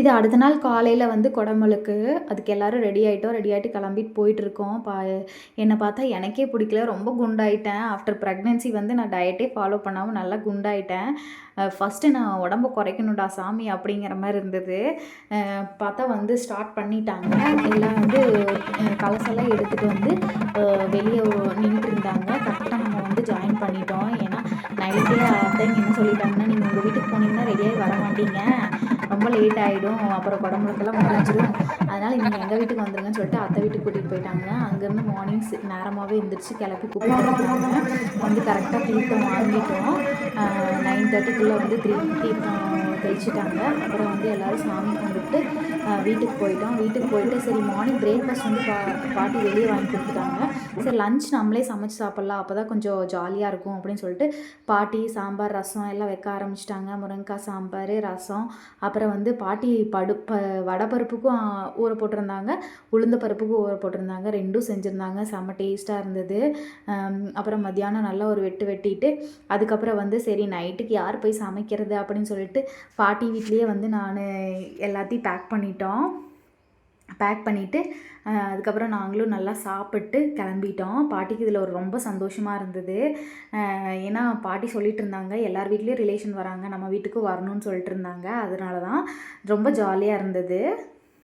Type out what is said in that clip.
இது அடுத்த நாள் காலையில வந்து குடமுழுக்கு. அதுக்கு எல்லாரும் ரெடி ஆயிட்டோம். ரெடி ஆயிட்டு கிளம்பிட்டு போயிட்டுருக்கோம். என்ன பார்த்தா எனக்கே பிடிக்கல. ரொம்ப குண்டாயிட்டேன். ஆஃப்டர் பிரெக்னன்சி வந்து நான் டயட்டே ஃபாலோ பண்ணாம நல்லா குண்டாயிட்டேன். ஃபஸ்ட்டு நான் உடம்ப குறைக்கணும்டா சாமி அப்படிங்கிற மாரி இருந்தது. பார்த்தா வந்து ஸ்டார்ட் பண்ணிட்டாங்க. எல்லாம் வந்து கலசெல்லாம் எடுத்துட்டு வந்து வெளிய நின்னுட்டுருந்தாங்க. கரெக்ட்டா நம்ம வந்து ஜாயின் பண்ணிட்டோம். ஏன்னா நைட்டே அத்தைங்க என்ன சொல்லிட்டாங்கன்னா, "நீங்க உங்க வீட்டுக்கு போனீங்கன்னா ரெடியாகி வரமாட்டீங்க. ரொம்ப லேட் ஆகிடும். அப்புறம் குடமுழுக்கெல்லாம் முடிஞ்சிடும். அதனால் நீங்கள் எங்கள் வீட்டுக்கு வந்துருங்கன்னு சொல்லிட்டு அத்தை வீட்டுக்கு கூட்டிகிட்டு போயிட்டாங்க. அங்கேருந்து மார்னிங் நேரமாகவே எந்திரிச்சு கிளப்பி கூப்பிட்டு வந்துட்டாங்க. வந்து கரெக்டாக தீர்த்தம் வாங்கிட்டோம். 9:30க்குள்ளே வந்து தீர்த்தம் தெளிச்சிட்டாங்க. அப்புறம் வந்து எல்லோரும் சாமி கும்பிட்டு வீட்டுக்கு போயிட்டோம். வீட்டுக்கு போயிட்டு சரி மார்னிங் பிரேக்ஃபாஸ்ட் வந்து பாட்டி வெளியே வாங்கி கொடுத்துட்டாங்க. சரி லஞ்ச் நம்மளே சமைச்சு சாப்பிட்லாம். அப்போ தான் கொஞ்சம் ஜாலியாக இருக்கும் அப்படின்னு சொல்லிட்டு பாட்டி சாம்பார், ரசம் எல்லாம் வைக்க ஆரம்பிச்சிட்டாங்க. முருங்கைக்காய் சாம்பார், ரசம். அப்புறம் வந்து பாட்டி வடை பருப்புக்கும் ஊற போட்டிருந்தாங்க. உளுந்த பருப்புக்கும் ஊற போட்டிருந்தாங்க. 2ம் செஞ்சுருந்தாங்க. செம்ம டேஸ்ட்டாக இருந்தது. அப்புறம் மத்தியானம் நல்லா ஒரு வெட்டு வெட்டிட்டு அதுக்கப்புறம் வந்து சரி நைட்டுக்கு யார் போய் சமைக்கிறது அப்படின்னு சொல்லிட்டு பாட்டி வீட்லேயே வந்து நான் எல்லாத்தையும் பேக் பண்ணிவிட்டு அதுக்கப்புறம் நாங்களும் நல்லா சாப்பிட்டு கிளம்பிட்டோம். பாட்டிக்கு இதில் ஒரு ரொம்ப சந்தோஷமாக இருந்தது. ஏன்னா பாட்டி சொல்லிட்டு இருந்தாங்க எல்லார் வீட்லேயும் ரிலேஷன் வராங்க, நம்ம வீட்டுக்கும் வரணும்னு சொல்லிட்டு இருந்தாங்க. அதனால தான் ரொம்ப ஜாலியாக இருந்தது.